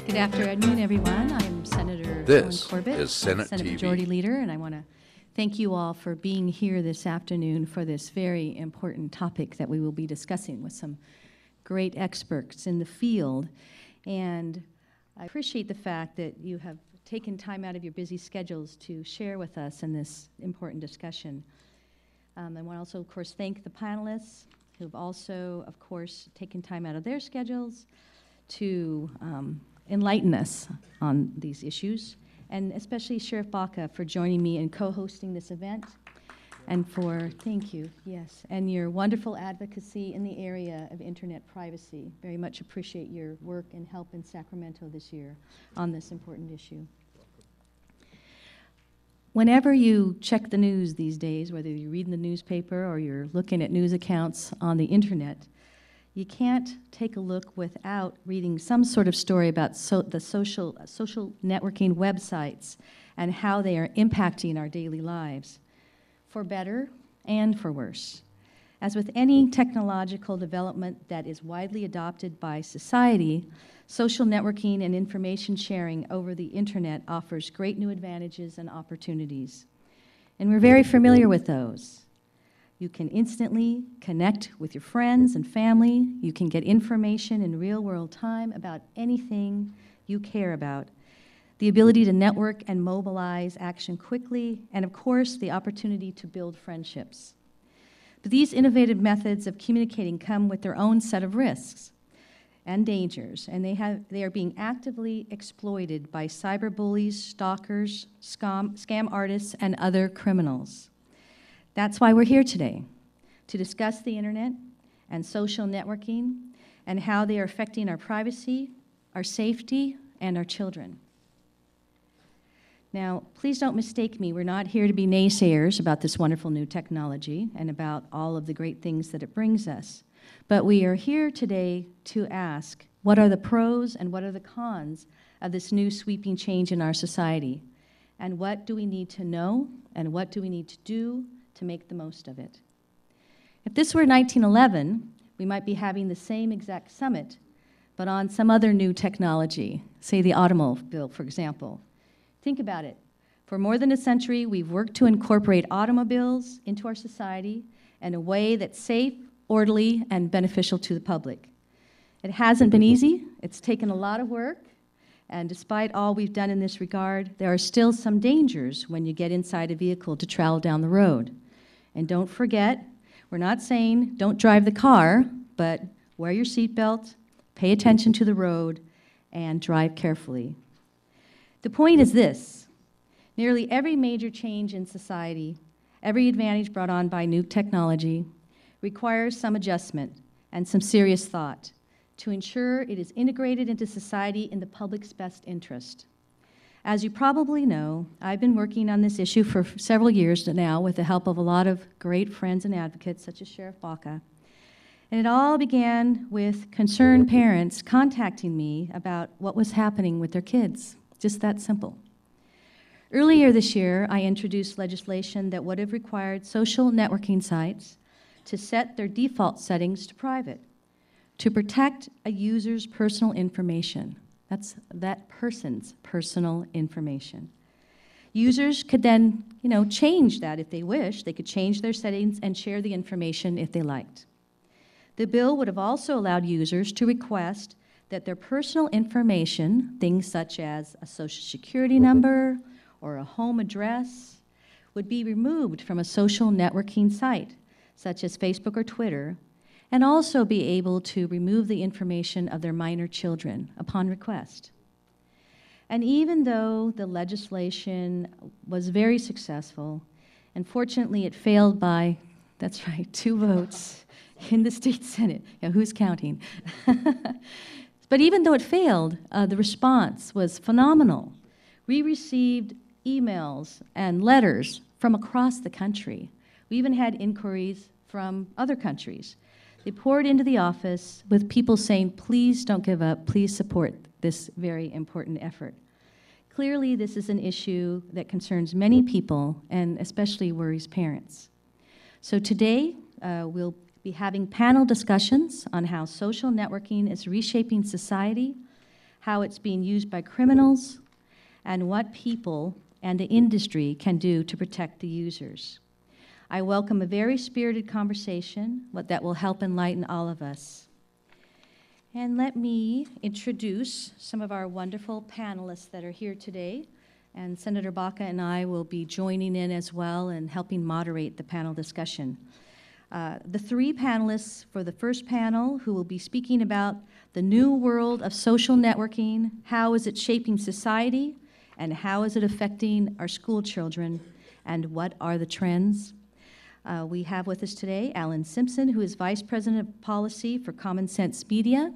Good afternoon, everyone. I'm Senator Corbett, is Senate TV. Majority Leader, and I want to thank you all for being here this afternoon for this very important topic that we will be discussing with some great experts in the field. And I appreciate the fact that you have taken time out of your busy schedules to share with us in this important discussion. I want to also, of course, thank the panelists who have also, of course, taken time out of their schedules to enlighten us on these issues, and especially Sheriff Baca for joining me in co-hosting this event, and for, thank you, yes, and your wonderful advocacy in the area of internet privacy. Very much appreciate your work and help in Sacramento this year on this important issue. Whenever you check the news these days, whether you're reading the newspaper or you're looking at news accounts on the internet, you can't take a look without reading some sort of story about the social networking websites and how they are impacting our daily lives, for better and for worse. As with any technological development that is widely adopted by society, social networking and information sharing over the internet offers great new advantages and opportunities. And we're very familiar with those. You can instantly connect with your friends and family. You can get information in real-world time about anything you care about. The ability to network and mobilize action quickly, and of course, the opportunity to build friendships. But these innovative methods of communicating come with their own set of risks and dangers, and they are being actively exploited by cyberbullies, stalkers, scam artists, and other criminals. That's why we're here today, to discuss the internet and social networking and how they are affecting our privacy, our safety, and our children. Now, please don't mistake me. We're not here to be naysayers about this wonderful new technology and about all of the great things that it brings us. But we are here today to ask, what are the pros and what are the cons of this new sweeping change in our society? And what do we need to know and what do we need to do to make the most of it? If this were 1911, we might be having the same exact summit, but on some other new technology, say the automobile, for example. Think about it. For more than a century, we've worked to incorporate automobiles into our society in a way that's safe, orderly, and beneficial to the public. It hasn't been easy. It's taken a lot of work. And despite all we've done in this regard, there are still some dangers when you get inside a vehicle to travel down the road. And don't forget, we're not saying don't drive the car, but wear your seatbelt, pay attention to the road, and drive carefully. The point is this: nearly every major change in society, every advantage brought on by new technology, requires some adjustment and some serious thought to ensure it is integrated into society in the public's best interest. As you probably know, I've been working on this issue for several years now with the help of a lot of great friends and advocates, such as Sheriff Baca. And it all began with concerned parents contacting me about what was happening with their kids. Just that simple. Earlier this year, I introduced legislation that would have required social networking sites to set their default settings to private, to protect a user's personal information. That's that person's personal information. Users could then, change that if they wish. They could change their settings and share the information if they liked. The bill would have also allowed users to request that their personal information, things such as a social security number or a home address, would be removed from a social networking site, such as Facebook or Twitter, and also be able to remove the information of their minor children upon request. And even though the legislation was very successful, unfortunately it failed by, that's right, 2 votes in the state Senate. Yeah, who's counting? But even though it failed, the response was phenomenal. We received emails and letters from across the country. We even had inquiries from other countries. They poured into the office with people saying, please don't give up, please support this very important effort. Clearly, this is an issue that concerns many people and especially worries parents. So today, we'll be having panel discussions on how social networking is reshaping society, how it's being used by criminals, and what people and the industry can do to protect the users. I welcome a very spirited conversation that will help enlighten all of us. And let me introduce some of our wonderful panelists that are here today. And Senator Baca and I will be joining in as well and helping moderate the panel discussion. The three panelists for the first panel who will be speaking about the new world of social networking, how is it shaping society, and how is it affecting our school children, and what are the trends? We have with us today Alan Simpson, who is Vice President of Policy for Common Sense Media,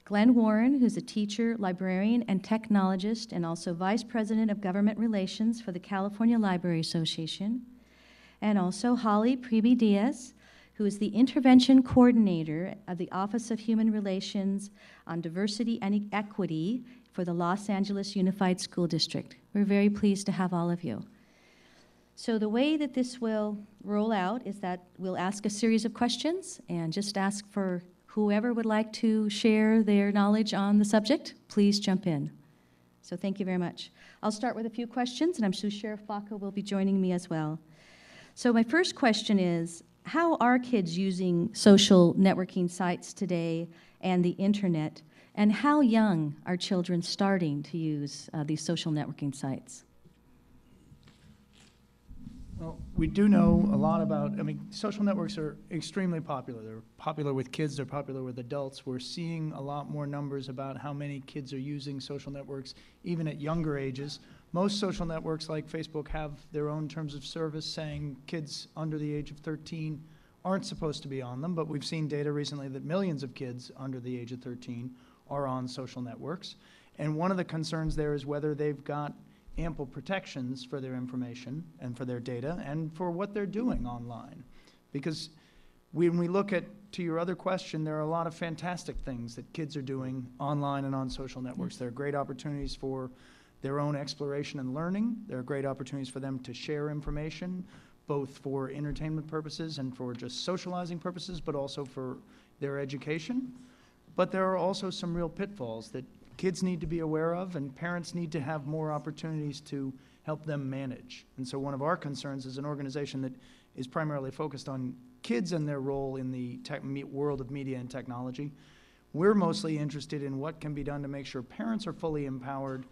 Glen Warren, who's a teacher, librarian, and technologist, and also Vice President of Government Relations for the California Library Association, and also Holly Priebe-Diaz, who is the Intervention Coordinator of the Office of Human Relations on Diversity and Equity for the Los Angeles Unified School District. We're very pleased to have all of you. So the way that this will roll out is that we'll ask a series of questions and just ask for whoever would like to share their knowledge on the subject, please jump in. So thank you very much. I'll start with a few questions, and I'm sure Sheriff Baca will be joining me as well. So my first question is, how are kids using social networking sites today and the internet, and how young are children starting to use these social networking sites? Well, we do know a lot about, social networks are extremely popular. They're popular with kids, they're popular with adults. We're seeing a lot more numbers about how many kids are using social networks, even at younger ages. Most social networks like Facebook have their own terms of service saying kids under the age of 13 aren't supposed to be on them, but we've seen data recently that millions of kids under the age of 13 are on social networks. And one of the concerns there is whether they've got ample protections for their information and for their data and for what they're doing online. Because when we look at, to your other question, there are a lot of fantastic things that kids are doing online and on social networks. There are great opportunities for their own exploration and learning. There are great opportunities for them to share information, both for entertainment purposes and for just socializing purposes, but also for their education. But there are also some real pitfalls that kids need to be aware of, and parents need to have more opportunities to help them manage. And so one of our concerns is an organization that is primarily focused on kids and their role in the world of media and technology. We're mostly interested in what can be done to make sure parents are fully empowered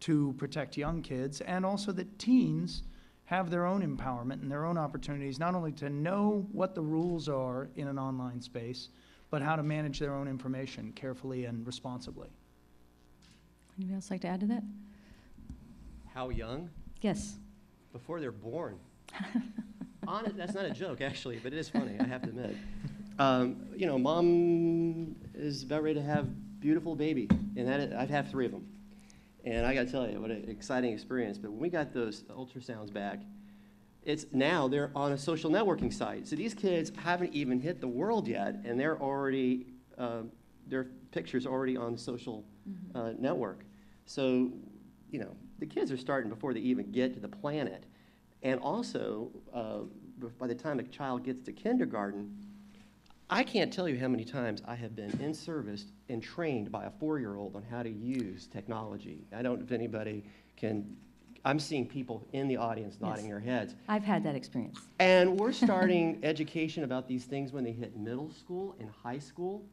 to protect young kids, and also that teens have their own empowerment and their own opportunities, not only to know what the rules are in an online space, but how to manage their own information carefully and responsibly. Anybody else like to add to that? How young? Yes. Before they're born. That's not a joke, actually, but it is funny, I have to admit. Mom is about ready to have a beautiful baby, and I've had 3 of them. And I got to tell you, what an exciting experience. But when we got those ultrasounds back, now they're on a social networking site. So these kids haven't even hit the world yet, and they're already, their picture's already on the social network. So, the kids are starting before they even get to the planet. And also, by the time a child gets to kindergarten, I can't tell you how many times I have been in service and trained by a 4-year-old on how to use technology. I don't know if anybody can, I'm seeing people in the audience nodding their heads. I've had that experience. And we're starting education about these things when they hit middle school and high school.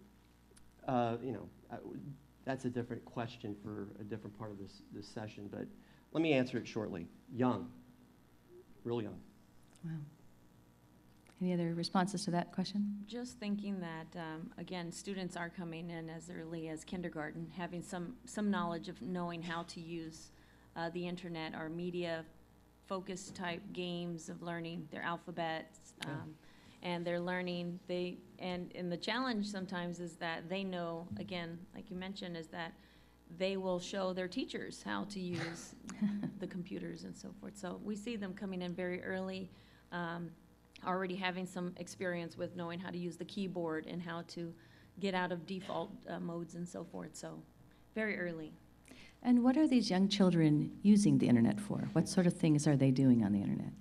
That's a different question for a different part of this session, but let me answer it shortly. Young, real young. Wow. Any other responses to that question? Just thinking that, again, students are coming in as early as kindergarten, having some knowledge of knowing how to use the internet or media-focused type games of learning their alphabets, and they're learning. And the challenge sometimes is that they know, again, like you mentioned, is that they will show their teachers how to use the computers and so forth. So we see them coming in very early, already having some experience with knowing how to use the keyboard and how to get out of default modes and so forth. So very early. And what are these young children using the internet for? What sort of things are they doing on the internet?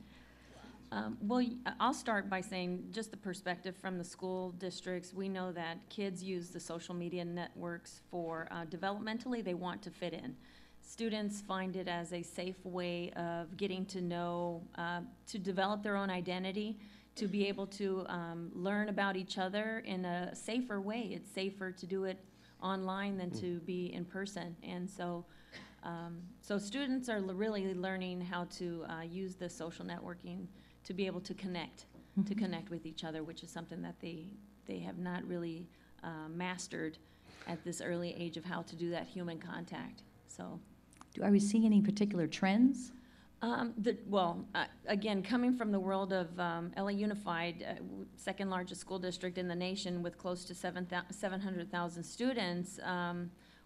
I'll start by saying just the perspective from the school districts. We know that kids use the social media networks for developmentally, they want to fit in. Students find it as a safe way of getting to know, to develop their own identity, to be able to learn about each other in a safer way. It's safer to do it online than to be in person. And so, so students are really learning how to use the social networking to be able to connect with each other, which is something that they have not really mastered at this early age of how to do that human contact. So, Are we seeing any particular trends? Again, coming from the world of LA Unified, second largest school district in the nation with close to 700,000 students,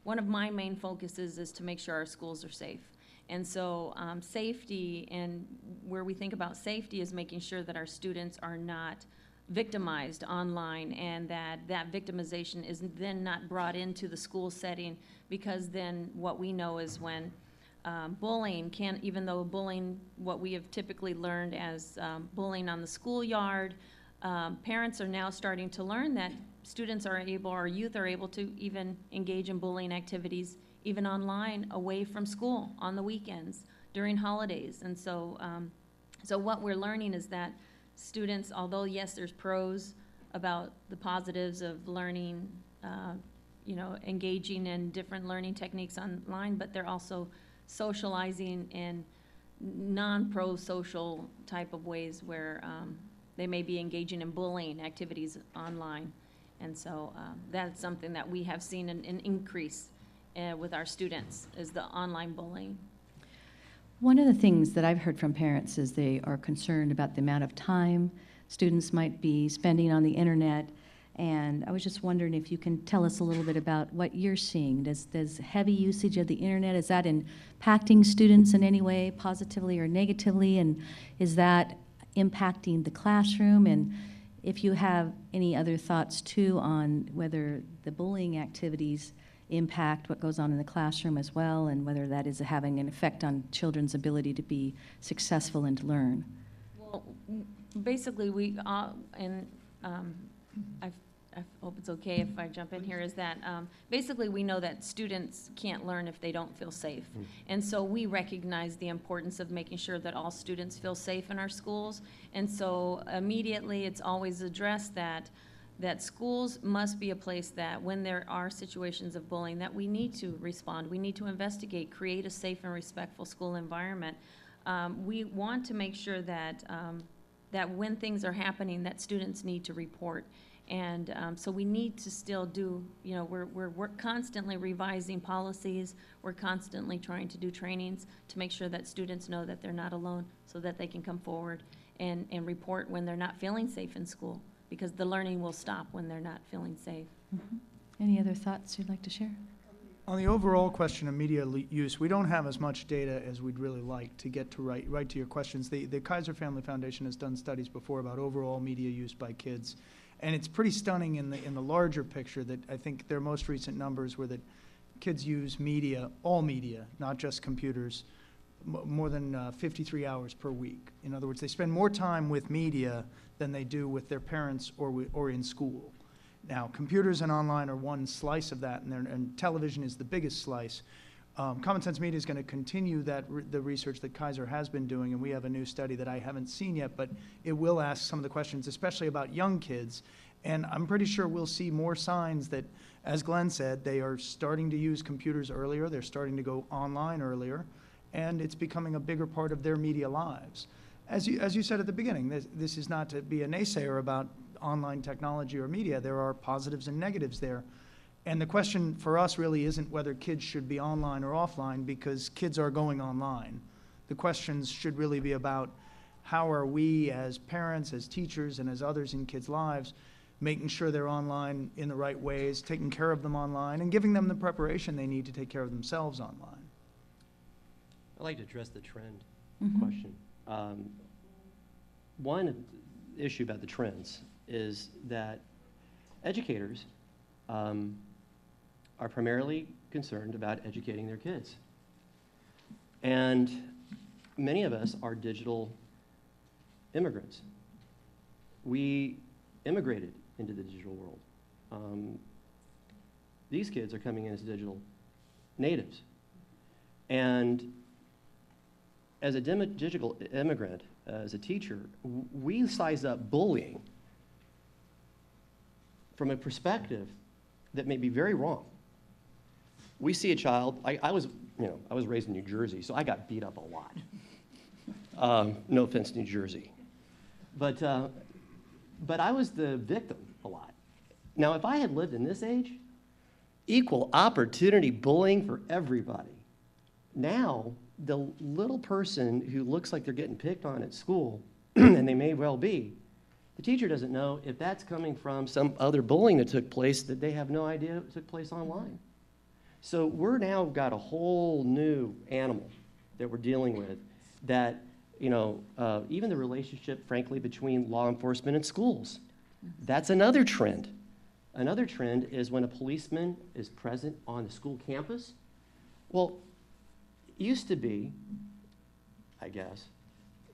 one of my main focuses is to make sure our schools are safe. And so safety, and where we think about safety is making sure that our students are not victimized online, and that victimization is then not brought into the school setting, because then what we know is when bullying can, even though bullying, what we have typically learned as bullying on the schoolyard, parents are now starting to learn that students are able, or youth are able to even engage in bullying activities even online, away from school, on the weekends, during holidays. And so, so what we're learning is that students, although yes, there's pros about the positives of learning, you know, engaging in different learning techniques online, but they're also socializing in non-pro-social type of ways where they may be engaging in bullying activities online. And so that's something that we have seen an increase with our students, is the online bullying. One of the things that I've heard from parents is they are concerned about the amount of time students might be spending on the internet. And I was just wondering if you can tell us a little bit about what you're seeing. Does heavy usage of the internet, is that impacting students in any way, positively or negatively? And is that impacting the classroom? And if you have any other thoughts too on whether the bullying activities impact what goes on in the classroom as well, and whether that is having an effect on children's ability to be successful and to learn. Well, basically we, I hope it's okay if I jump in here, is that basically we know that students can't learn if they don't feel safe. And so we recognize the importance of making sure that all students feel safe in our schools. And so immediately it's always addressed that schools must be a place that when there are situations of bullying, that we need to respond, we need to investigate, create a safe and respectful school environment. We want to make sure that that when things are happening, that students need to report. And so we need to still do, you know, we're constantly revising policies, we're constantly trying to do trainings to make sure that students know that they're not alone, so that they can come forward and report when they're not feeling safe in school, because the learning will stop when they're not feeling safe. Mm-hmm. Any other thoughts you'd like to share? On the overall question of media use, we don't have as much data as we'd really like to get to right to your questions. The Kaiser Family Foundation has done studies before about overall media use by kids, and it's pretty stunning in the larger picture that I think their most recent numbers were that kids use media, all media, not just computers, more than 53 hours per week. In other words, they spend more time with media than they do with their parents or in school. Now, computers and online are one slice of that, and television is the biggest slice. Common Sense Media is going to continue the research that Kaiser has been doing, and we have a new study that I haven't seen yet, but it will ask some of the questions, especially about young kids. And I'm pretty sure we'll see more signs that, as Glen said, they are starting to use computers earlier, they're starting to go online earlier, and it's becoming a bigger part of their media lives. As you said at the beginning, this is not to be a naysayer about online technology or media. There are positives and negatives there. And the question for us really isn't whether kids should be online or offline, because kids are going online. The questions should really be about how are we as parents, as teachers, and as others in kids' lives making sure they're online in the right ways, taking care of them online, and giving them the preparation they need to take care of themselves online. I'd like to address the trend Mm-hmm. question. One issue about the trends is that educators are primarily concerned about educating their kids. And many of us are digital immigrants. We immigrated into the digital world. These kids are coming in as digital natives. And as a digital immigrant, as a teacher, we size up bullying from a perspective that may be very wrong. We see a child, I was raised in New Jersey, so I got beat up a lot. No offense, New Jersey. But I was the victim a lot. Now, if I had lived in this age, equal opportunity bullying for everybody. Now, the little person who looks like they're getting picked on at school, and they may well be, the teacher doesn't know if that's coming from some other bullying that took place that they have no idea took place online. So we're now got a whole new animal that we're dealing with that, even the relationship, frankly, between law enforcement and schools. That's another trend. Another trend is when a policeman is present on the school campus. Well, it used to be, I guess,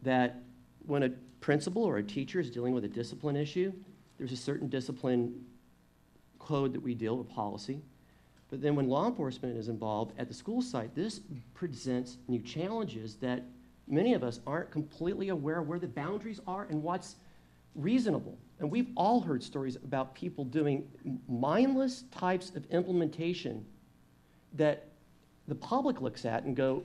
that when a principal or a teacher is dealing with a discipline issue, there's a certain discipline code that we deal with, policy. But then when law enforcement is involved at the school site, this presents new challenges that many of us aren't completely aware where the boundaries are and what's reasonable. And we've all heard stories about people doing mindless types of implementation that the public looks at and go,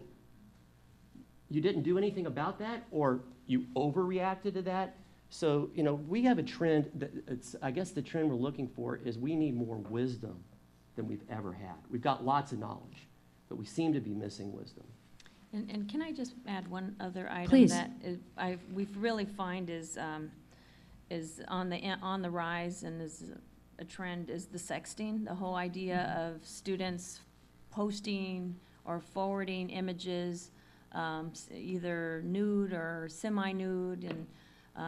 you didn't do anything about that, or you overreacted to that. So, we have a trend that I guess the trend we're looking for is we need more wisdom than we've ever had. We've got lots of knowledge, but we seem to be missing wisdom. And can I just add one other item? Please. That we really find is on the rise and is a trend is the sexting, the whole idea of students posting or forwarding images, either nude or semi-nude, and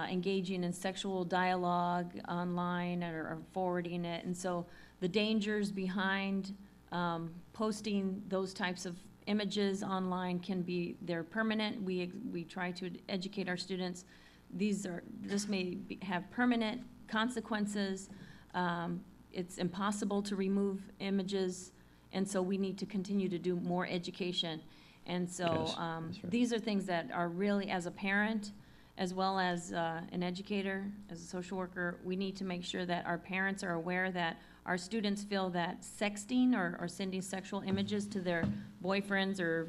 engaging in sexual dialogue online or forwarding it. And so the dangers behind posting those types of images online they're permanent. We try to educate our students. This may have permanent consequences. It's impossible to remove images, and so we need to continue to do more education. And so Yes, that's right. these are things that are really, as a parent, as well as an educator, as a social worker, we need to make sure that our parents are aware that our students feel that sexting or sending sexual images to their boyfriends or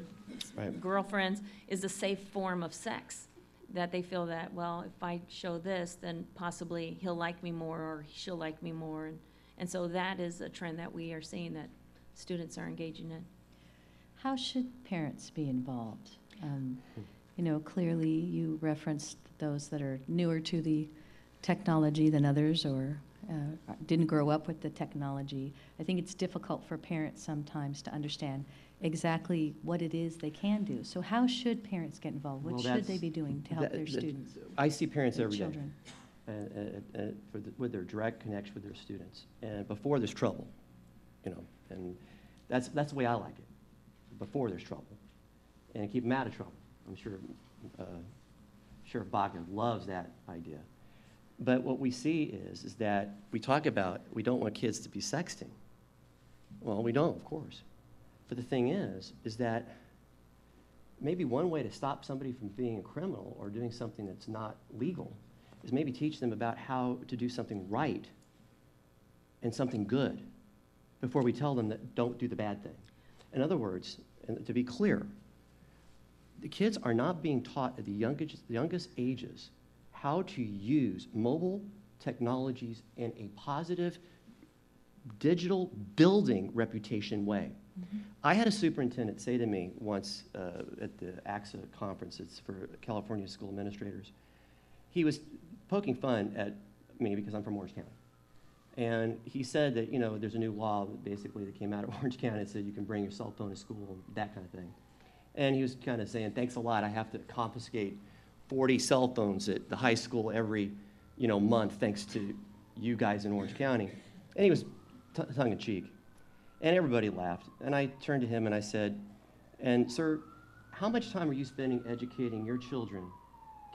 Right. girlfriends is a safe form of sex. That they feel that, well, if I show this, then possibly he'll like me more or she'll like me more. And so that is a trend that we are seeing that students are engaging in. How should parents be involved? Clearly you referenced those that are newer to the technology than others or didn't grow up with the technology. I think it's difficult for parents sometimes to understand exactly what it is they can do. So how should parents get involved? What should they be doing to help their students? I see parents their every day children? with their direct connection with their students, and before there's trouble, and that's the way I like it. Before there's trouble, and keep them out of trouble. I'm sure Baca loves that idea. But what we see is that we talk about we don't want kids to be sexting. Well, we don't, of course. But the thing is that maybe one way to stop somebody from being a criminal or doing something that's not legal is maybe teach them about how to do something right and something good before we tell them that don't do the bad thing. In other words, and to be clear, the kids are not being taught at the youngest ages how to use mobile technologies in a positive digital building reputation way. Mm-hmm. I had a superintendent say to me once at the AXA conference, it's for California School Administrators, he was poking fun at me because I'm from Orange County. And he said that, there's a new law basically that came out of Orange County that said you can bring your cell phone to school and that kind of thing. And he was kind of saying, thanks a lot, I have to confiscate 40 cell phones at the high school every, month thanks to you guys in Orange County. And he was tongue in cheek. And everybody laughed. And I turned to him and I said, and sir, how much time are you spending educating your children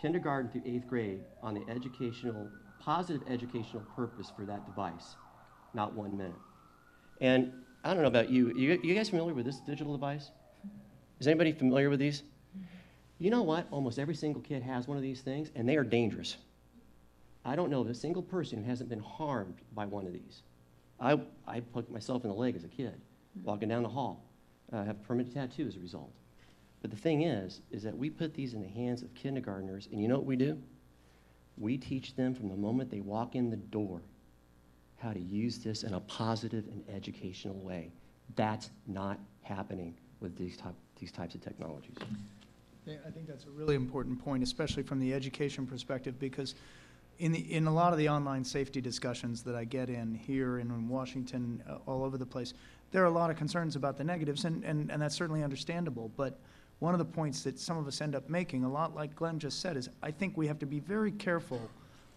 kindergarten through 8th grade on the positive educational purpose for that device, not 1 minute. And I don't know about you, you guys familiar with this digital device? Is anybody familiar with these? You know what? Almost every single kid has one of these things, and they are dangerous. I don't know of a single person who hasn't been harmed by one of these. I poked myself in the leg as a kid, walking down the hall. I have a permanent tattoo as a result. But the thing is that we put these in the hands of kindergartners, and you know what we do? We teach them from the moment they walk in the door how to use this in a positive and educational way. That's not happening with these types of technologies. Yeah, I think that's a really important point, especially from the education perspective, because in a lot of the online safety discussions that I get in here and in Washington, all over the place, there are a lot of concerns about the negatives, and that's certainly understandable. But one of the points that some of us end up making, a lot like Glen just said, is I think we have to be very careful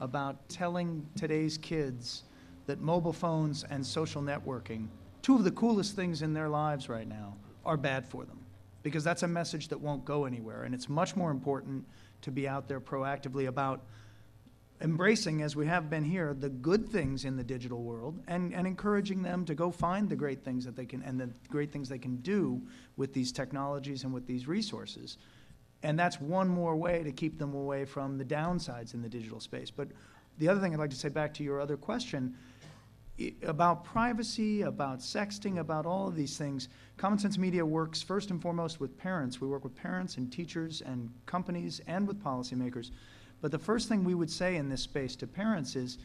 about telling today's kids that mobile phones and social networking, two of the coolest things in their lives right now, are bad for them. Because that's a message that won't go anywhere. And it's much more important to be out there proactively about embracing, as we have been here, the good things in the digital world and encouraging them to go find the great things that they can, and the great things they can do with these technologies and with these resources. And that's one more way to keep them away from the downsides in the digital space. But the other thing I'd like to say, back to your other question, about privacy, about sexting, about all of these things, Common Sense Media works first and foremost with parents. We work with parents and teachers and companies and with policymakers. But the first thing we would say in this space to parents is,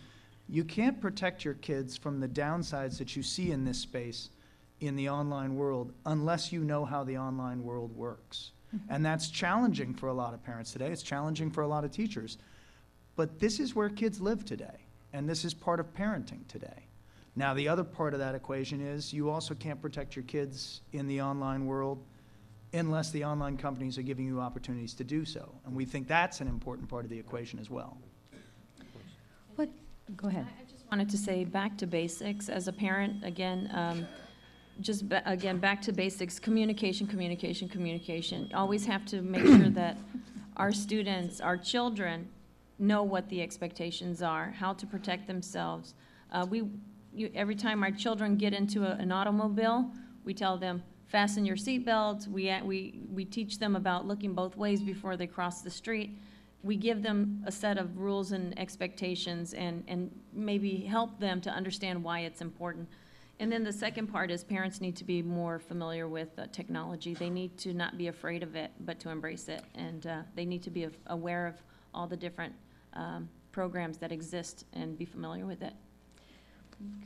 you can't protect your kids from the downsides that you see in this space in the online world unless you know how the online world works. And that's challenging for a lot of parents today. It's challenging for a lot of teachers. But this is where kids live today, and this is part of parenting today. Now, the other part of that equation is you also can't protect your kids in the online world unless the online companies are giving you opportunities to do so. And we think that's an important part of the equation as well. Go ahead. I just wanted to say, back to basics. As a parent, again, again, back to basics, communication, communication, communication. Always have to make sure that our students, our children, know what the expectations are, how to protect themselves. Every time our children get into an automobile, we tell them, fasten your seatbelts. We teach them about looking both ways before they cross the street. We give them a set of rules and expectations and maybe help them to understand why it's important. And then the second part is parents need to be more familiar with technology. They need to not be afraid of it, but to embrace it. And they need to be aware of all the different programs that exist and be familiar with it.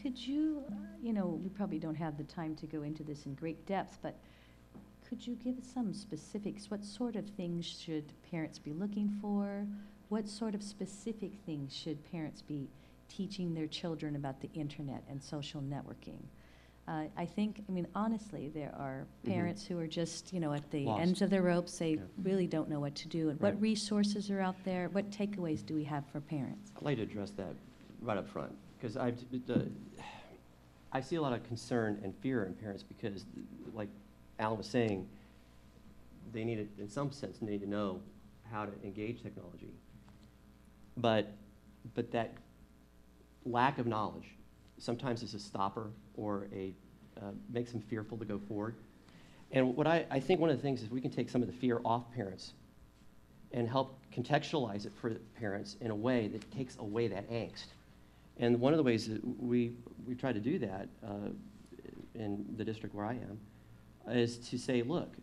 Could you, we probably don't have the time to go into this in great depth, but could you give some specifics? What sort of things should parents be looking for? What sort of specific things should parents be teaching their children about the internet and social networking? I think, honestly, there are parents who are just, at the Lost. ends of their ropes. They really don't know what to do. And what resources are out there? What takeaways do we have for parents? I'd like to address that right up front, because I see a lot of concern and fear in parents because, like Alan was saying, they need to, in some sense, need to know how to engage technology. But that lack of knowledge sometimes is a stopper or makes them fearful to go forward. And what I think one of the things is we can take some of the fear off parents and help contextualize it for parents in a way that takes away that angst. And one of the ways that we try to do that in the district where I am is to say, look,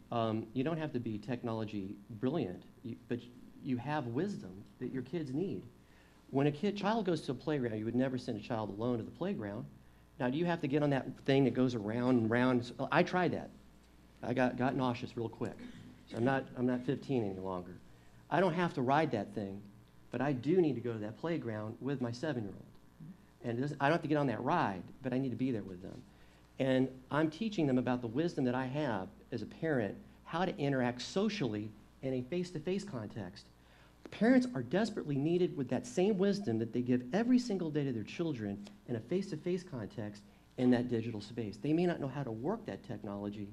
you don't have to be technology brilliant, but you have wisdom that your kids need. When a child goes to a playground, you would never send a child alone to the playground. Now, do you have to get on that thing that goes around and round? I tried that. I got nauseous real quick. So I'm not 15 any longer. I don't have to ride that thing, but I do need to go to that playground with my 7-year-old. And I don't have to get on that ride, but I need to be there with them. And I'm teaching them about the wisdom that I have as a parent, how to interact socially in a face-to-face context. Parents are desperately needed with that same wisdom that they give every single day to their children in a face-to-face context in that digital space. They may not know how to work that technology,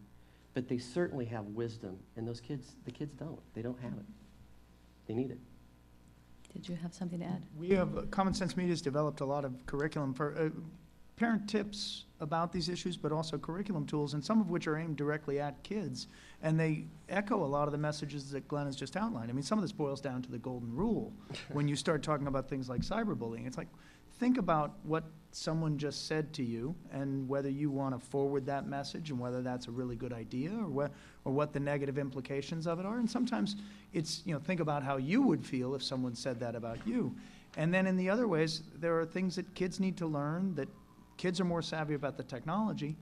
but they certainly have wisdom, and the kids don't. They don't have it. They need it. Did you have something to add? We have, Common Sense Media has developed a lot of curriculum for parent tips about these issues, but also curriculum tools, and some of which are aimed directly at kids. And they echo a lot of the messages that Glenn has just outlined. I mean, some of this boils down to the golden rule. When you start talking about things like cyberbullying, it's like, think about what someone just said to you and whether you want to forward that message and whether that's a really good idea or what the negative implications of it are. And sometimes it's, think about how you would feel if someone said that about you. And then in the other ways, there are things that kids need to learn, that kids are more savvy about the technology,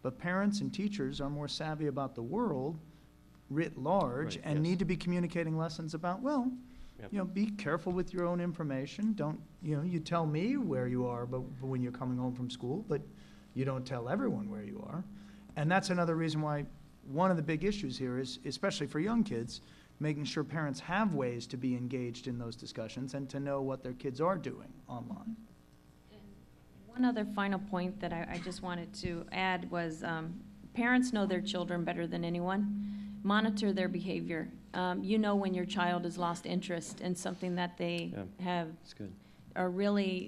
but parents and teachers are more savvy about the world writ large, Right, and yes. need to be communicating lessons about, well, Yep. be careful with your own information. Don't, you tell me where you are but when you're coming home from school, but you don't tell everyone where you are. And that's another reason why one of the big issues here is, especially for young kids, making sure parents have ways to be engaged in those discussions and to know what their kids are doing online. One other final point that I just wanted to add was parents know their children better than anyone. Monitor their behavior. You know when your child has lost interest in something that they have That's good.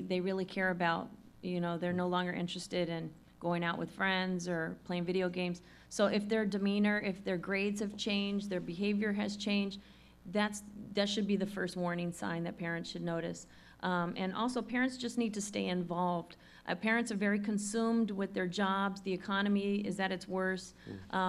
they really care about. They're no longer interested in going out with friends or playing video games. So if their demeanor, if their grades have changed, their behavior has changed, that should be the first warning sign that parents should notice. And also, parents just need to stay involved. Parents are very consumed with their jobs. The economy is at its worst.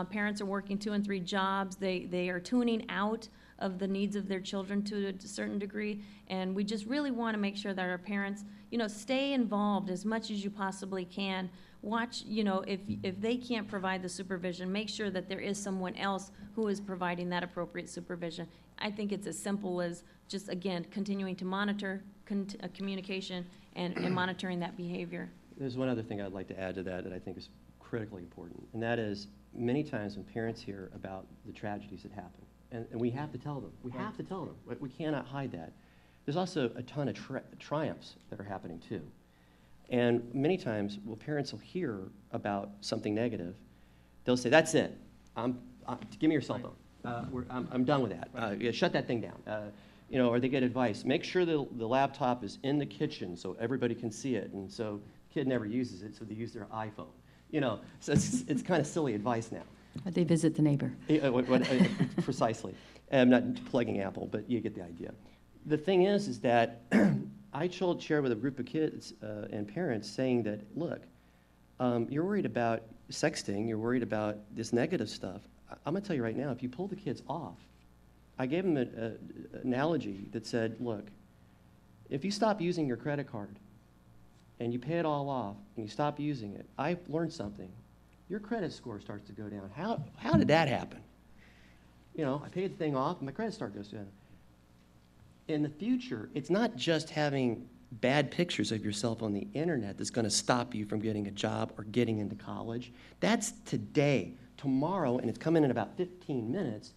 Parents are working 2 and 3 jobs. They are tuning out of the needs of their children to a certain degree. And we just really want to make sure that our parents, stay involved as much as you possibly can. Watch, if they can't provide the supervision, make sure that there is someone else who is providing that appropriate supervision. I think it's as simple as just, again, continuing to monitor communication and monitoring that behavior. There's one other thing I'd like to add to that I think is critically important, and that is many times when parents hear about the tragedies that happen, and we have to tell them. We have to tell them. We cannot hide that. There's also a ton of triumphs that are happening too. And many times, parents will hear about something negative, they'll say, "That's it. Give me your cell phone. I'm done with that. Yeah, shut that thing down." Or they get advice. Make sure the laptop is in the kitchen so everybody can see it. And so the kid never uses it, so they use their iPhone. So it's kind of silly advice now. Or they visit the neighbor. Precisely. I'm not plugging Apple, but you get the idea. The thing is that I shared with a group of kids and parents saying that, look, you're worried about sexting, you're worried about this negative stuff. I'm going to tell you right now, if you pull the kids off, I gave them an analogy that said, look, if you stop using your credit card and you pay it all off and you stop using it, I've learned something. Your credit score starts to go down. How did that happen? I paid the thing off and my credit score goes down. In the future, it's not just having bad pictures of yourself on the internet that's going to stop you from getting a job or getting into college. That's today. Tomorrow, and it's coming in about 15 minutes,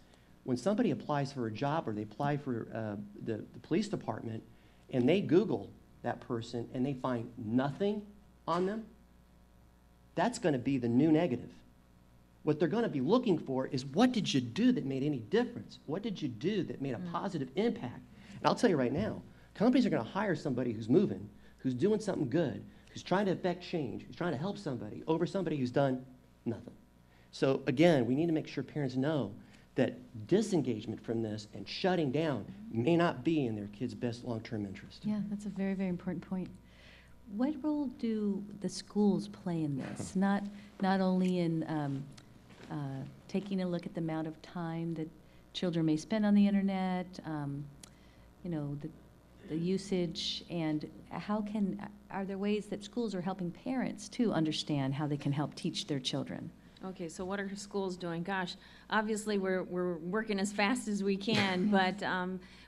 when somebody applies for a job or they apply for the police department and they Google that person and they find nothing on them, that's going to be the new negative. What they're going to be looking for is, what did you do that made any difference? What did you do that made a positive impact? And I'll tell you right now, companies are going to hire somebody who's moving, who's doing something good, who's trying to affect change, who's trying to help somebody, over somebody who's done nothing. So again, we need to make sure parents know that disengagement from this and shutting down may not be in their kids' best long-term interest. Yeah, that's a very, very important point. What role do the schools play in this? Not only in taking a look at the amount of time that children may spend on the internet, the usage, and are there ways that schools are helping parents to understand how they can help teach their children? Okay, so what are schools doing? Gosh, obviously we're working as fast as we can, but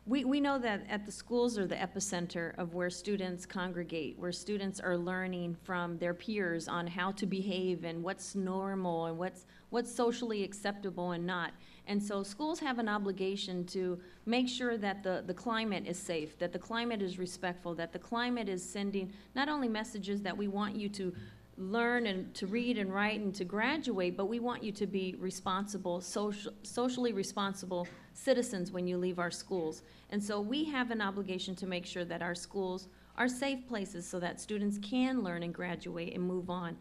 we know that at the schools are the epicenter of where students congregate, where students are learning from their peers on how to behave and what's normal and what's socially acceptable and not. And so schools have an obligation to make sure that the climate is safe, that the climate is respectful, that the climate is sending not only messages that we want you to learn and to read and write and to graduate, but we want you to be responsible, socially responsible citizens when you leave our schools. And so we have an obligation to make sure that our schools are safe places so that students can learn and graduate and move on.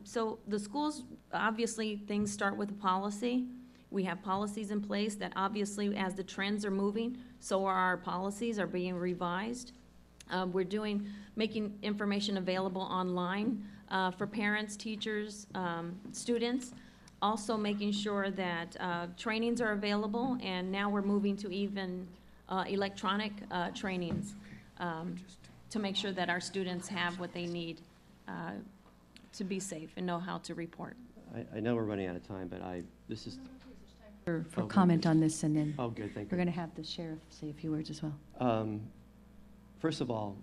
So the schools, obviously, things start with a policy. We have policies in place that obviously, as the trends are moving, so are our policies are being revised. We're making information available online for parents, teachers, students. Also making sure that trainings are available, and now we're moving to even electronic trainings to make sure that our students have what they need to be safe and know how to report. I know we're running out of time, but this is, For Oh, comment good. on this, and then oh, good, thank we're you. going to have the sheriff say a few words as well. First of all,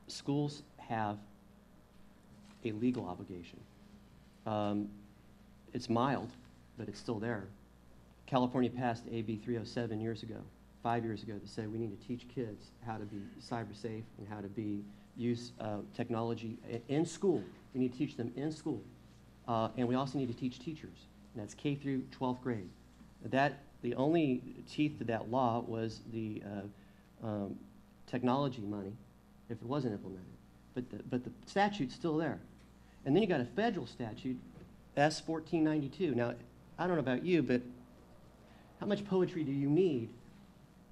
schools have a legal obligation. It's mild, but it's still there. California passed AB 307 years ago, 5 years ago, to say we need to teach kids how to be cyber safe and how to use technology in school. We need to teach them in school. And we also need to teach teachers, and that's K through 12th grade. The only teeth to that law was the technology money, if it wasn't implemented. But the statute's still there. And then you got a federal statute, S 1492. Now, I don't know about you, but how much poetry do you need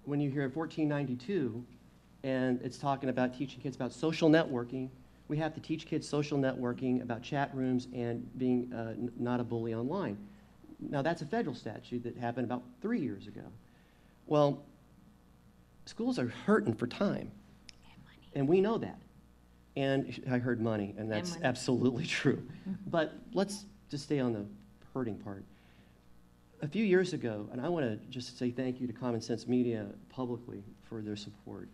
when you hear 1492 and it's talking about teaching kids about social networking? We have to teach kids social networking, about chat rooms, and being not a bully online. Now, that's a federal statute that happened about 3 years ago. Well, schools are hurting for time, and we know that. And I heard money, and that's money. absolutely true. But let's just stay on the hurting part. A few years ago, and I want to just say thank you to Common Sense Media publicly for their support.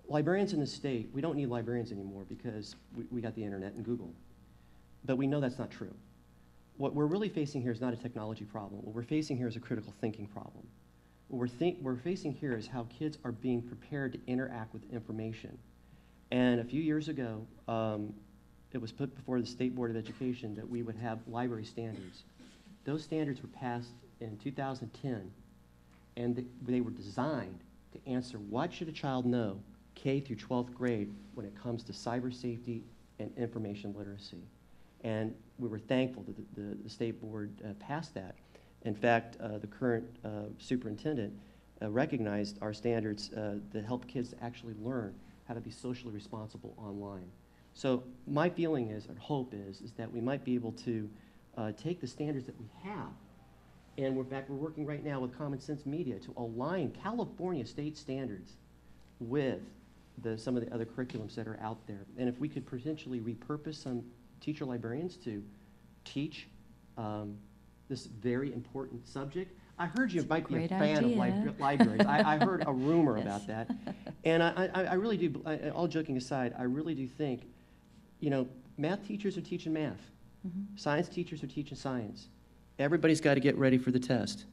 Librarians in the state, we don't need librarians anymore because we got the internet and Google. But we know that's not true. What we're really facing here is not a technology problem. What we're facing here is a critical thinking problem. What we're facing here is how kids are being prepared to interact with information. And a few years ago, it was put before the State Board of Education that we would have library standards. Those standards were passed in 2010, and they were designed to answer what should a child know K through 12th grade when it comes to cyber safety and information literacy. And we were thankful that the State Board passed that. In fact, the current superintendent recognized our standards that help kids actually learn how to be socially responsible online. So my feeling is, and hope is that we might be able to take the standards that we have, and in fact, we're working right now with Common Sense Media to align California state standards with some of the other curriculums that are out there. And if we could potentially repurpose some teacher librarians to teach this very important subject. I heard you might be a fan of libraries. I heard a rumor about that. And I really do, all joking aside, I really do think, math teachers are teaching math. Science teachers are teaching science. Everybody's got to get ready for the test.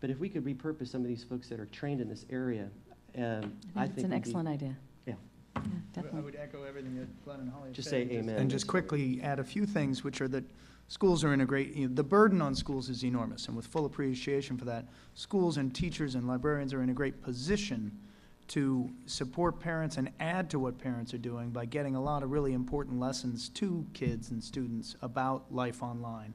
But if we could repurpose some of these folks that are trained in this area, I think it's an excellent idea. Yeah. Yeah, I definitely. would echo everything that Glen and Holly have Just said. say amen. And just quickly add a few things, which are that schools are in a great, the burden on schools is enormous, and with full appreciation for that, schools and teachers and librarians are in a great position to support parents and add to what parents are doing by getting a lot of really important lessons to kids and students about life online.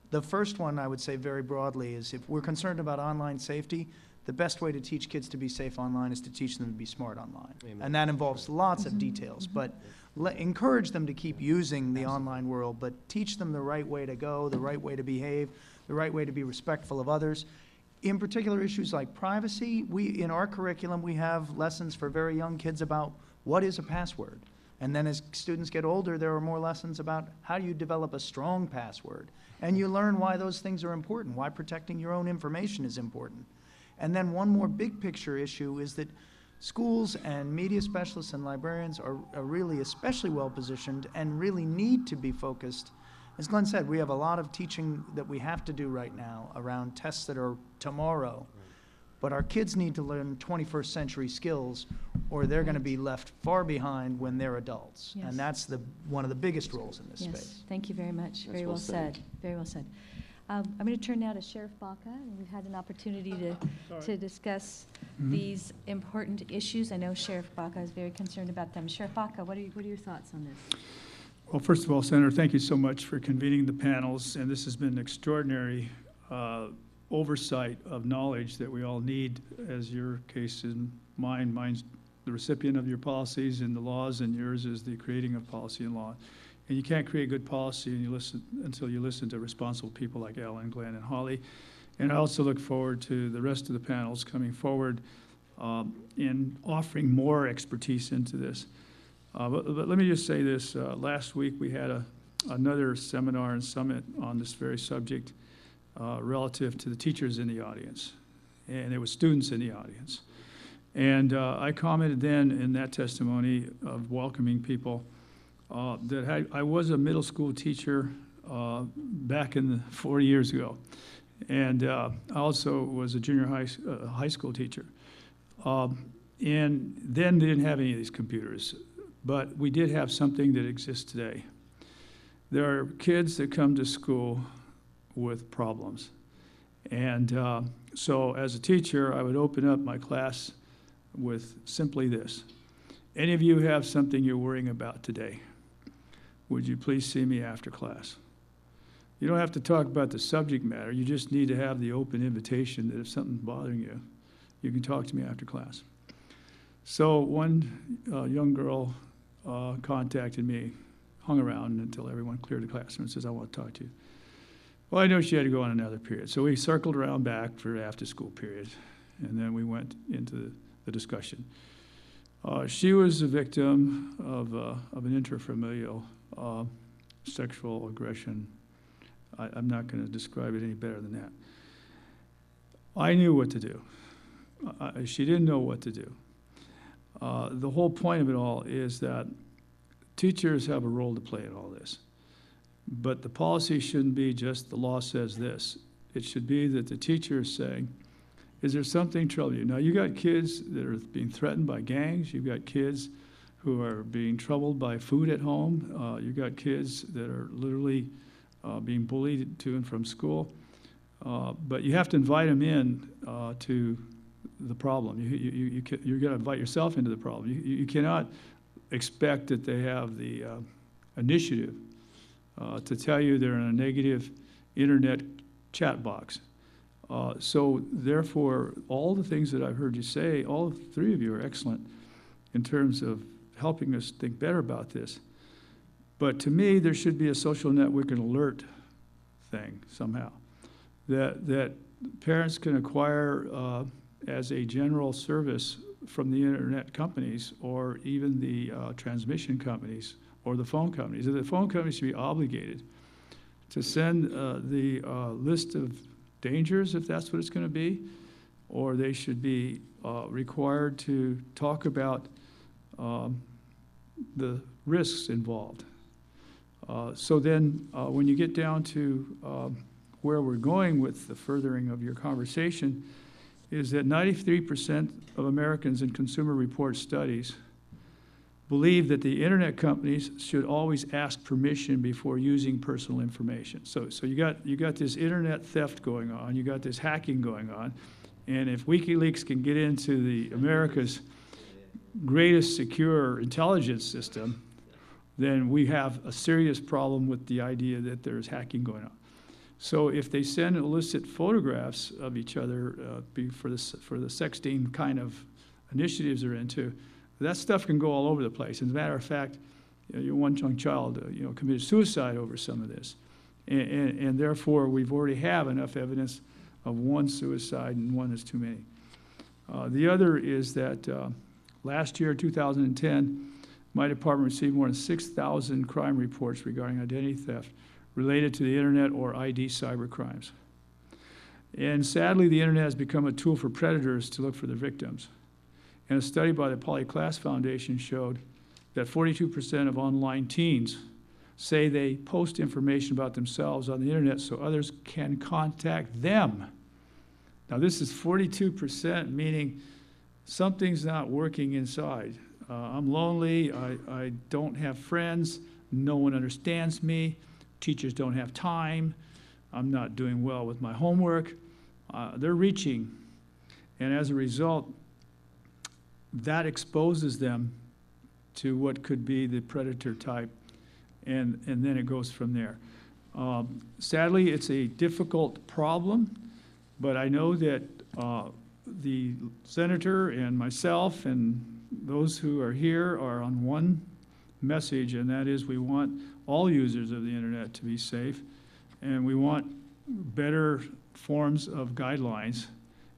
The first one I would say very broadly is if we're concerned about online safety, the best way to teach kids to be safe online is to teach them to be smart online. Amen. And that involves lots of details, but encourage them to keep using the online world, but teach them the right way to go, the right way to behave, the right way to be respectful of others. In particular, issues like privacy, in our curriculum, we have lessons for very young kids about what is a password. And then as students get older, there are more lessons about how do you develop a strong password. And you learn why those things are important, why protecting your own information is important. And then one more big picture issue is that schools and media specialists and librarians are really especially well positioned and really need to be focused. As Glen said, we have a lot of teaching that we have to do right now around tests that are tomorrow. But our kids need to learn 21st century skills, or they're going to be left far behind when they're adults. Yes. And that's one of the biggest roles in this Yes, space. thank you very much. That's Very well well said. Very well said. I'm going to turn now to Sheriff Baca, and we've had an opportunity to discuss these important issues. I know Sheriff Baca is very concerned about them. Sheriff Baca, what are your thoughts on this? Well, first of all, Senator, thank you so much for convening the panels, and this has been an extraordinary oversight of knowledge that we all need, as your case is mine. Mine's the recipient of your policies and the laws, and yours is the creating of policy and law. And you can't create good policy until you listen to responsible people like Ellen, Glen, and Holly. And I also look forward to the rest of the panels coming forward in offering more expertise into this. But let me just say this. Last week we had another seminar and summit on this very subject relative to the teachers in the audience. And there were students in the audience. And I commented then in that testimony of welcoming people that I was a middle school teacher back in 40 years ago. And I also was a junior high school teacher. And then they didn't have any of these computers. But we did have something that exists today. There are kids that come to school with problems. And so as a teacher, I would open up my class with simply this. Any of you have something you're worrying about today? Would you please see me after class? You don't have to talk about the subject matter. You just need to have the open invitation that if something's bothering you, you can talk to me after class. So one young girl contacted me, hung around until everyone cleared the classroom and says, I want to talk to you. Well, I know she had to go on another period. So we circled around back for after school period, and then we went into the discussion. She was a victim of an intrafamilial sexual aggression. I'm not going to describe it any better than that. I knew what to do. She didn't know what to do. The whole point of it all is that teachers have a role to play in all this. But the policy shouldn't be just the law says this. It should be that the teacher is saying, is there something troubling you? Now, you got kids that are being threatened by gangs. You've got kids who are being troubled by food at home. You've got kids that are literally being bullied to and from school. But you have to invite them in to the problem. You're going to invite yourself into the problem. You cannot expect that they have the initiative to tell you they're in a negative internet chat box. So therefore, all the things that I've heard you say, all three of you are excellent in terms of helping us think better about this. But to me, there should be a social network and alert thing somehow that parents can acquire as a general service from the internet companies or even the transmission companies or the phone companies. The phone companies should be obligated to send the list of dangers, if that's what it's going to be, or they should be required to talk about the risks involved. So then when you get down to where we're going with the furthering of your conversation is that 93% of Americans in Consumer Report studies believe that the internet companies should always ask permission before using personal information. So you got this internet theft going on, you got this hacking going on, and if WikiLeaks can get into the America's greatest secure intelligence system, then we have a serious problem with the idea that there's hacking going on. So if they send illicit photographs of each other for the sexting kind of initiatives they're into, that stuff can go all over the place. As a matter of fact, your one young child committed suicide over some of this. And therefore, we've already have enough evidence of one suicide and one is too many. The other is that last year, 2010, my department received more than 6,000 crime reports regarding identity theft related to the internet or ID cyber crimes. And sadly, the internet has become a tool for predators to look for their victims. And a study by the Polyclass Foundation showed that 42% of online teens say they post information about themselves on the internet so others can contact them Now, this is 42%, meaning something's not working inside. I'm lonely, I don't have friends, no one understands me, teachers don't have time, I'm not doing well with my homework. They're reaching, and as a result, that exposes them to what could be the predator type, and then it goes from there. Sadly, it's a difficult problem, but I know that the senator and myself and those who are here are on one message, and that is we want all users of the internet to be safe, and we want better forms of guidelines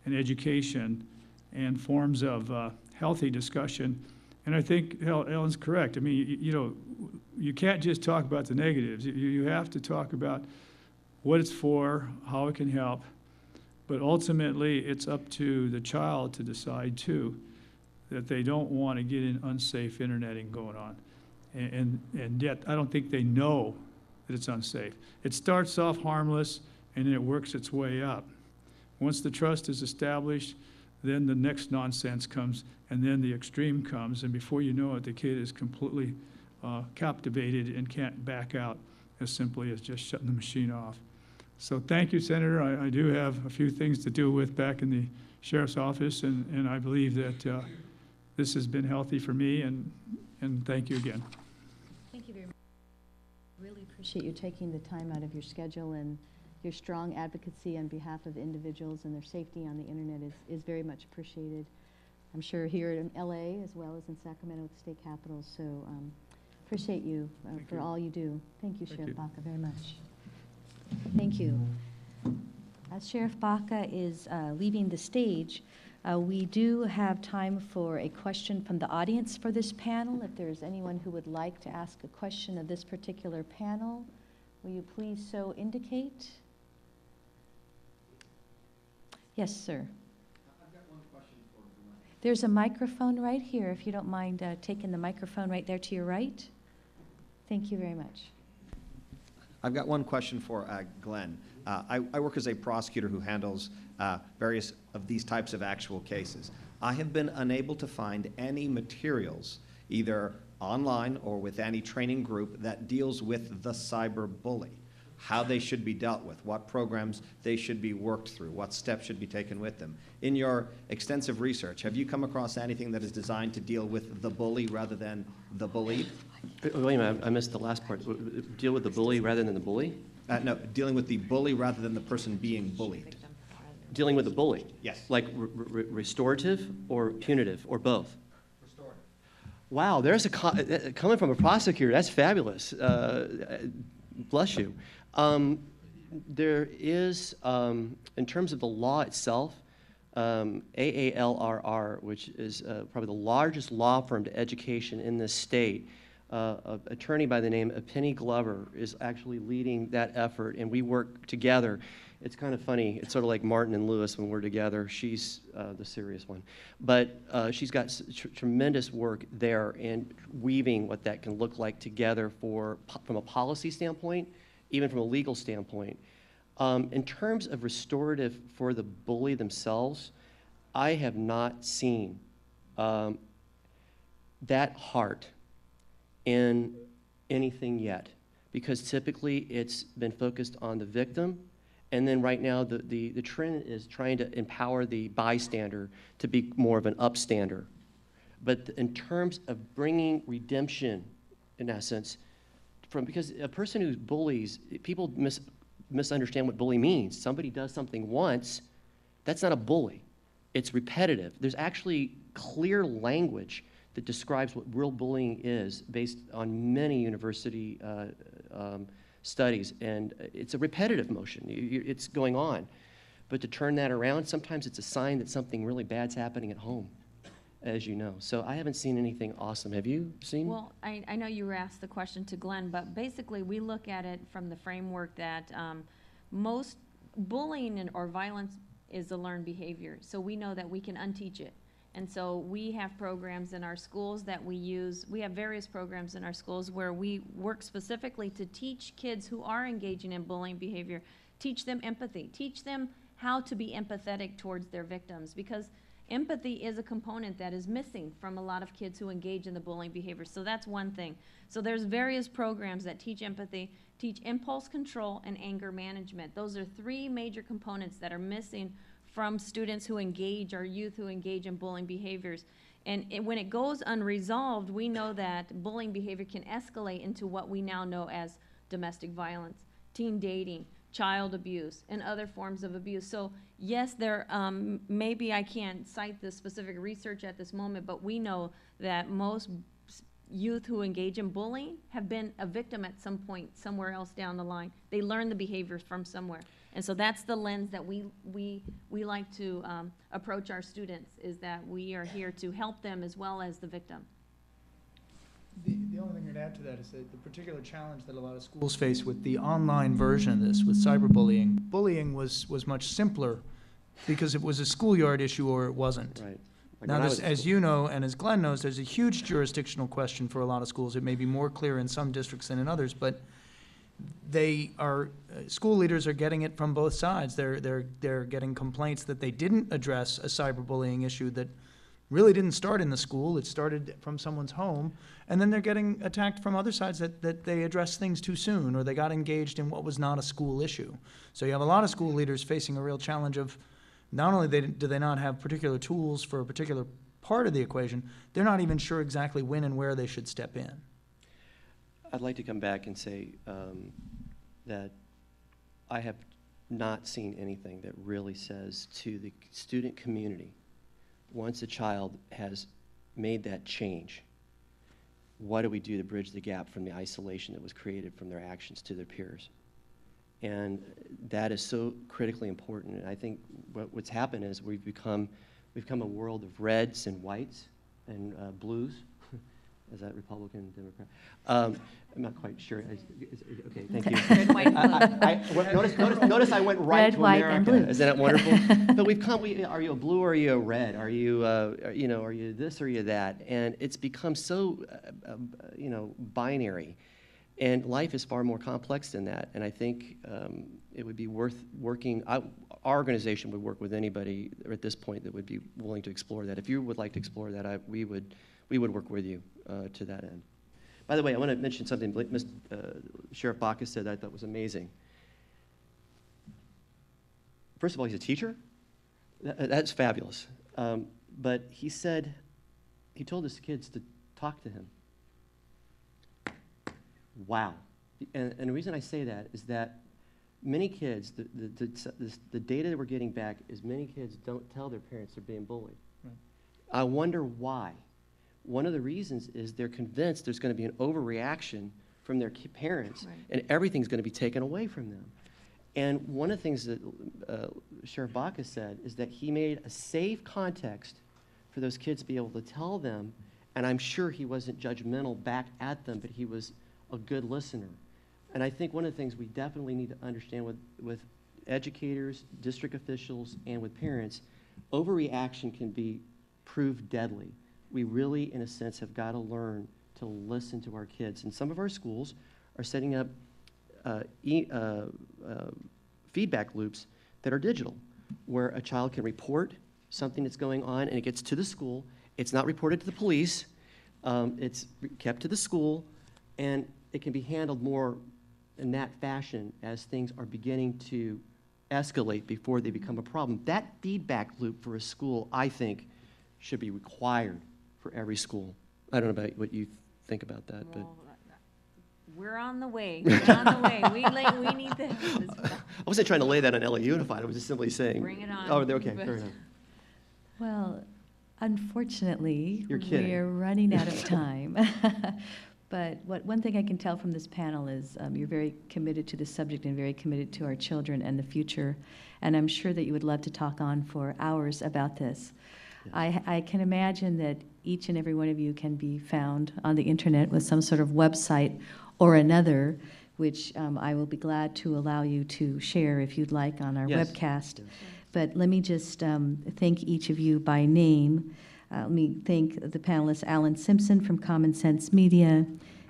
and education and forms of healthy discussion. And I think Ellen's correct. I mean, you can't just talk about the negatives. You have to talk about what it's for, how it can help, but ultimately it's up to the child to decide too that they don't want to get in unsafe interneting going on. And yet I don't think they know that it's unsafe. It starts off harmless and then it works its way up. Once the trust is established, then the next nonsense comes, and then the extreme comes, and before you know it, the kid is completely captivated and can't back out as simply as just shutting the machine off. So thank you, Senator. I do have a few things to deal with back in the sheriff's office, and I believe that this has been healthy for me, and thank you again. Thank you very much. Really appreciate you taking the time out of your schedule, and your strong advocacy on behalf of individuals and their safety on the internet is very much appreciated. I'm sure here in LA as well as in Sacramento at the state capitol. So appreciate you for all you do. Thank you, Sheriff Baca, very much. Thank you. As Sheriff Baca is leaving the stage, we do have time for a question from the audience for this panel. If there's anyone who would like to ask a question of this particular panel, will you please so indicate? Yes, sir. I've got one question for Glen. There's a microphone right here, if you don't mind taking the microphone right there to your right. Thank you very much. I've got one question for Glen. I work as a prosecutor who handles various of these types of actual cases. I have been unable to find any materials, either online or with any training group, that deals with the cyber bully, how they should be dealt with, what programs they should be worked through, what steps should be taken with them. In your extensive research, have you come across anything that is designed to deal with the bully rather than the bullied? Wait a minute, I missed the last part. Deal with the bully rather than the bully? No, dealing with the bully rather than the person being bullied. Dealing with the bully? Yes. Like restorative or punitive or both? Restorative. Wow, there's coming from a prosecutor, that's fabulous. Bless you. There is, in terms of the law itself, AALRR, which is probably the largest law firm to education in this state, an attorney by the name of Penny Glover is actually leading that effort, and we work together. It's kind of funny. It's sort of like Martin and Lewis when we're together. She's the serious one. But she's got tremendous work there in weaving what that can look like together from a policy standpoint, even from a legal standpoint. In terms of restorative for the bully themselves, I have not seen that heart in anything yet, because typically it's been focused on the victim, and then right now the trend is trying to empower the bystander to be more of an upstander. But in terms of bringing redemption, in essence, because a person who bullies, people misunderstand what bully means. Somebody does something once, that's not a bully. It's repetitive. There's actually clear language that describes what real bullying is based on many university studies, and it's a repetitive motion. It's going on. But to turn that around, sometimes it's a sign that something really bad's happening at home, as you know. So I haven't seen anything awesome. Have you seen? Well, I know you were asked the question to Glen, but basically we look at it from the framework that most bullying or violence is a learned behavior. So we know that we can unteach it. And so we have programs in our schools that we use. We have various programs in our schools where we work specifically to teach kids who are engaging in bullying behavior, teach them empathy, teach them how to be empathetic towards their victims, because empathy is a component that is missing from a lot of kids who engage in the bullying behavior. So that's one thing. So there's various programs that teach empathy, teach impulse control, and anger management. Those are three major components that are missing from students who engage, or youth who engage in bullying behaviors. And when it goes unresolved, we know that bullying behavior can escalate into what we now know as domestic violence, teen dating, child abuse, and other forms of abuse. So yes, there maybe I can't cite the specific research at this moment, but we know that most youth who engage in bullying have been a victim at some point somewhere else down the line. They learn the behaviors from somewhere. And so that's the lens that we like to approach our students, is that we are here to help them as well as the victim. The only thing I'd add to that is that the particular challenge that a lot of schools face with the online version of this, with cyberbullying, bullying was much simpler because it was a schoolyard issue or it wasn't. Right. Like Now, when I this, was- as you know, and as Glenn knows, there's a huge jurisdictional question for a lot of schools. It may be more clear in some districts than in others, but they are, school leaders are getting it from both sides. They're getting complaints that they didn't address a cyberbullying issue that really didn't start in the school. It started from someone's home. And then they're getting attacked from other sides that they addressed things too soon, or they got engaged in what was not a school issue. So you have a lot of school leaders facing a real challenge of not only do they not have particular tools for a particular part of the equation, they're not even sure exactly when and where they should step in. I'd like to come back and say that I have not seen anything that really says to the student community, once a child has made that change, what do we do to bridge the gap from the isolation that was created from their actions to their peers? And that is so critically important. And I think what's happened is we've become a world of reds and whites and blues. Is that Republican, Democrat? I'm not quite sure. Okay, thank you. Red, white, blue. Notice I went right Red, to white, America. and blue. Isn't that wonderful? But we've come. Are you a blue or are you a red? Are you, are you this or are you that? And it's become so, binary. And life is far more complex than that. And I think it would be worth working. Our organization would work with anybody at this point that would be willing to explore that. If you would like to explore that, we would work with you to that end. By the way, I want to mention something Sheriff Baca said that I thought was amazing. First of all, he's a teacher. That's fabulous. But he said, he told his kids to talk to him. Wow. And the reason I say that is that many kids, the data that we're getting back is many kids don't tell their parents they're being bullied. Right. I wonder why. One of the reasons is they're convinced there's going to be an overreaction from their parents, Right. and everything's going to be taken away from them. And one of the things that Sheriff Baca said is that he made a safe context for those kids to be able to tell them, and I'm sure he wasn't judgmental back at them, but he was a good listener. And I think one of the things we definitely need to understand with educators, district officials, and with parents, overreaction can be proved deadly. We really, in a sense, have got to learn to listen to our kids. And some of our schools are setting up feedback loops that are digital, where a child can report something that's going on, and it gets to the school. It's not reported to the police. It's kept to the school, and it can be handled more in that fashion as things are beginning to escalate before they become a problem. That feedback loop for a school, I think, should be required for every school. I don't know about what you think about that, but Well, we're on the way. We're on the way. We need to have this. I wasn't trying to lay that on LA Unified. I was just simply saying. Bring it on. Oh, okay, fair enough. Well, unfortunately, You're kidding. we're running out of time. But one thing I can tell from this panel is you're very committed to the subject and very committed to our children and the future. And I'm sure that you would love to talk on for hours about this. Yes. I can imagine that each and every one of you can be found on the internet with some sort of website or another, which I will be glad to allow you to share if you'd like on our Yes. webcast. Yes. But let me just thank each of you by name. Let me thank the panelists, Alan Simpson from Common Sense Media,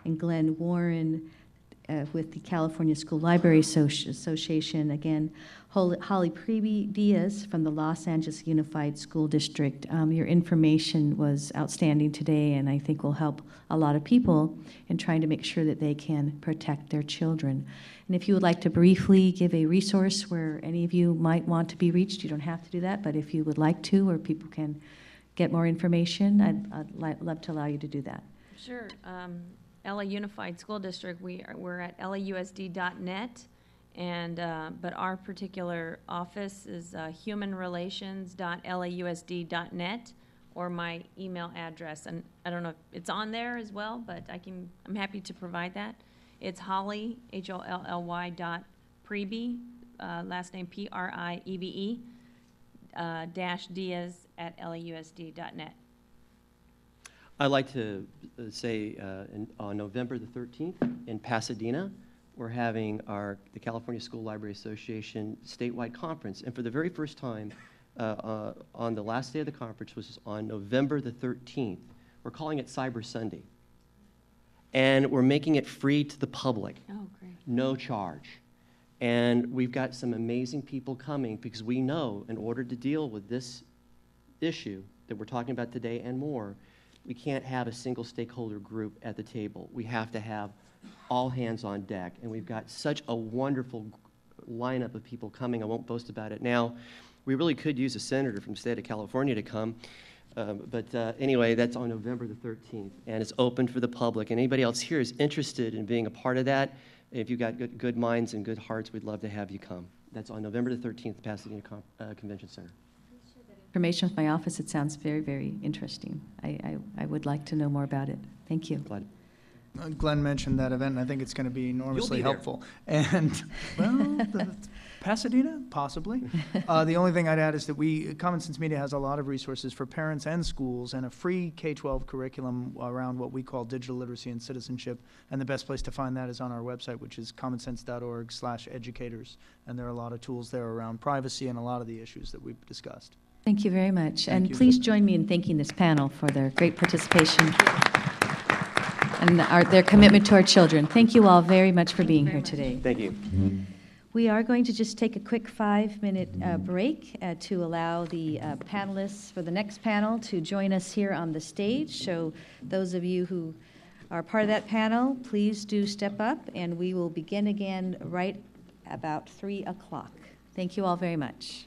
and Glen Warren, with the California School Library Association. Again, Holly Priebe-Diaz from the Los Angeles Unified School District. Your information was outstanding today, and I think will help a lot of people in trying to make sure that they can protect their children. And if you would like to briefly give a resource where any of you might want to be reached, you don't have to do that, but if you would like to, where people can get more information, I'd love to allow you to do that. Sure. LA Unified School District, we're at lausd.net, and but our particular office is humanrelations.lausd.net, or my email address. And I don't know if it's on there as well, but I'm happy to provide that. It's Holly, Holly Priebe, last name Priebe, dash Diaz at lausd.net. I'd like to say on November the 13th in Pasadena, we're having the California School Library Association statewide conference. And for the very first time, on the last day of the conference, which is on November the 13th, we're calling it Cyber Sunday. And we're making it free to the public. Oh, great. No charge. And we've got some amazing people coming because we know in order to deal with this issue that we're talking about today and more, we can't have a single stakeholder group at the table. We have to have all hands on deck. And we've got such a wonderful lineup of people coming. I won't boast about it now. We really could use a senator from the state of California to come. Anyway, that's on November the 13th, and it's open for the public. And anybody else here is interested in being a part of that, if you've got good minds and good hearts, we'd love to have you come. That's on November the 13th, Pasadena Convention Center. Information with my office, it sounds very, very interesting. I would like to know more about it. Thank you. Glad. Glenn mentioned that event, and I think it's going to be enormously there. helpful. And, well, Pasadena, possibly. The only thing I'd add is that Common Sense Media has a lot of resources for parents and schools and a free K-12 curriculum around what we call digital literacy and citizenship. And the best place to find that is on our website, which is commonsense.org/educators. And there are a lot of tools there around privacy and a lot of the issues that we've discussed. Thank you very much. Thank And you. please join me in thanking this panel for their great participation and their commitment to our children. Thank you all very much for being here today. Thank you. We are going to just take a quick 5-minute break to allow the panelists for the next panel to join us here on the stage. So those of you who are part of that panel, please do step up, and we will begin again right about 3 o'clock. Thank you all very much.